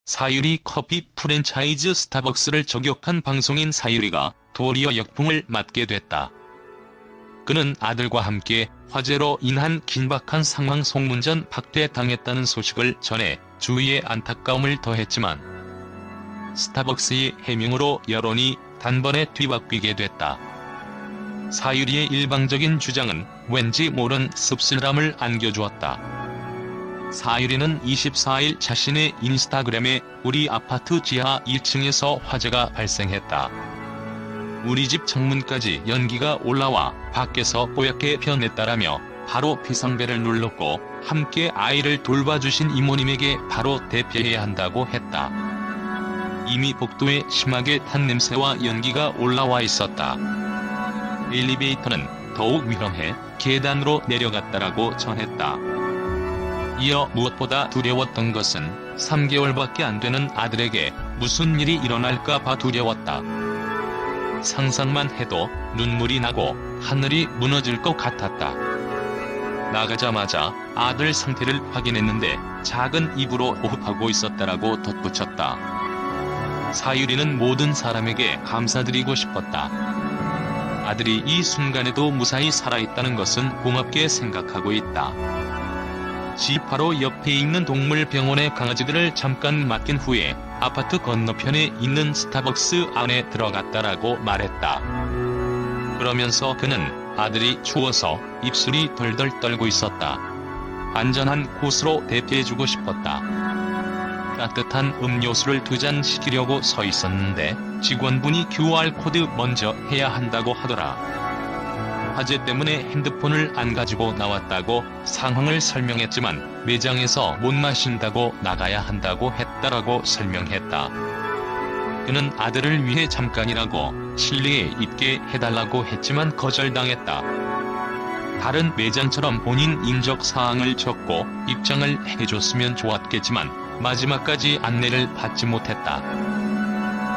사유리 커피 프랜차이즈 스타벅스를 저격한 방송인 사유리가 도리어 역풍을 맞게 됐다. 그는 아들과 함께 화재로 인한 긴박한 상황 속문전 박대당했다는 소식을 전해 주위에 안타까움을 더했지만 스타벅스의 해명으로 여론이 단번에 뒤바뀌게 됐다. 사유리의 일방적인 주장은 왠지 모른 씁쓸함을 안겨주었다. 사유리는 24일 자신의 인스타그램에 우리 아파트 지하 1층에서 화재가 발생했다. 우리 집 창문까지 연기가 올라와 밖에서 뽀얗게 변했다라며 바로 비상벨을 눌렀고 함께 아이를 돌봐주신 이모님에게 바로 대피해야 한다고 했다. 이미 복도에 심하게 탄 냄새와 연기가 올라와 있었다. 엘리베이터는 더욱 위험해 계단으로 내려갔다라고 전했다. 이어 무엇보다 두려웠던 것은 3개월밖에 안 되는 아들에게 무슨 일이 일어날까 봐 두려웠다. 상상만 해도 눈물이 나고 하늘이 무너질 것 같았다. 나가자마자 아들 상태를 확인했는데 작은 입으로 호흡하고 있었다라고 덧붙였다. 사유리는 모든 사람에게 감사드리고 싶었다. 아들이 이 순간에도 무사히 살아있다는 것은 고맙게 생각하고 있다. 집 바로 옆에 있는 동물병원의 강아지들을 잠깐 맡긴 후에 아파트 건너편에 있는 스타벅스 안에 들어갔다라고 말했다. 그러면서 그는 아들이 추워서 입술이 덜덜 떨고 있었다. 안전한 곳으로 대피해주고 싶었다. 따뜻한 음료수를 2잔 시키려고 서 있었는데 직원분이 QR코드 먼저 해야 한다고 하더라. 화재 때문에 핸드폰을 안 가지고 나왔다고 상황을 설명했지만 매장에서 못 마신다고 나가야 한다고 했다라고 설명했다. 그는 아들을 위해 잠깐이라고 실내에 있게 해달라고 했지만 거절당했다. 다른 매장처럼 본인 인적 사항을 적고 입장을 해줬으면 좋았겠지만 마지막까지 안내를 받지 못했다.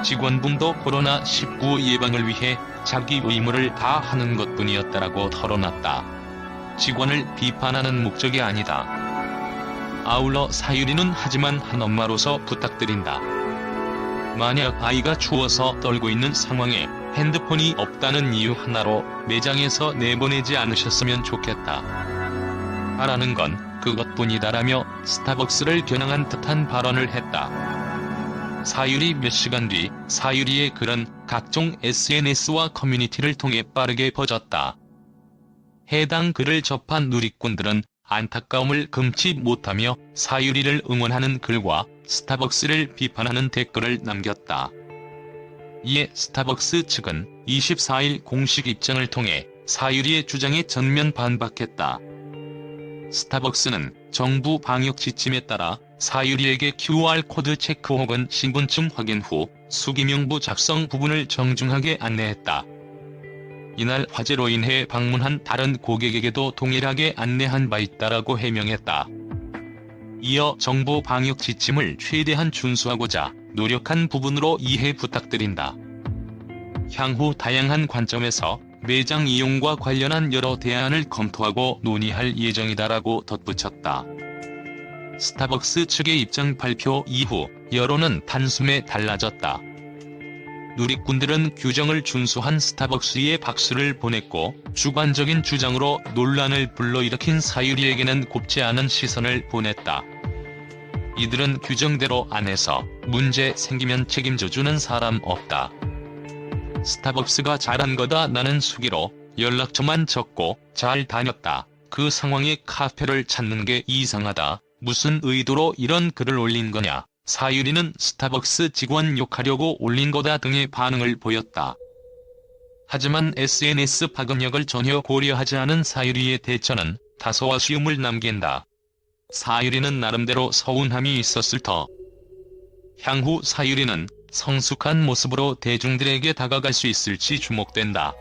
직원분도 코로나19 예방을 위해 자기 의무를 다하는 것뿐이었다라고 털어놨다. 직원을 비판하는 목적이 아니다. 아울러 사유리는 하지만 한 엄마로서 부탁드린다. 만약 아이가 추워서 떨고 있는 상황에 핸드폰이 없다는 이유 하나로 매장에서 내보내지 않으셨으면 좋겠다. 바라는 건 그것뿐이다라며 스타벅스를 겨냥한 듯한 발언을 했다. 사유리 몇 시간 뒤 사유리의 글은 각종 SNS와 커뮤니티를 통해 빠르게 퍼졌다. 해당 글을 접한 누리꾼들은 안타까움을 금치 못하며 사유리를 응원하는 글과 스타벅스를 비판하는 댓글을 남겼다. 이에 스타벅스 측은 24일 공식 입장을 통해 사유리의 주장에 전면 반박했다. 스타벅스는 정부 방역 지침에 따라 사유리에게 QR코드 체크 혹은 신분증 확인 후 수기명부 작성 부분을 정중하게 안내했다. 이날 화재로 인해 방문한 다른 고객에게도 동일하게 안내한 바 있다라고 해명했다. 이어 정부 방역 지침을 최대한 준수하고자 노력한 부분으로 이해 부탁드린다. 향후 다양한 관점에서 매장 이용과 관련한 여러 대안을 검토하고 논의할 예정이다라고 덧붙였다. 스타벅스 측의 입장 발표 이후 여론은 단숨에 달라졌다. 누리꾼들은 규정을 준수한 스타벅스에 박수를 보냈고 주관적인 주장으로 논란을 불러일으킨 사유리에게는 곱지 않은 시선을 보냈다. 이들은 규정대로 안 해서 문제 생기면 책임져주는 사람 없다. 스타벅스가 잘한 거다 나는 수기로 연락처만 적고 잘 다녔다. 그 상황에 카페를 찾는 게 이상하다. 무슨 의도로 이런 글을 올린 거냐. 사유리는 스타벅스 직원 욕하려고 올린 거다 등의 반응을 보였다. 하지만 SNS 파급력을 전혀 고려하지 않은 사유리의 대처는 다소 아쉬움을 남긴다. 사유리는 나름대로 서운함이 있었을 터. 향후 사유리는 성숙한 모습으로 대중들에게 다가갈 수 있을지 주목된다.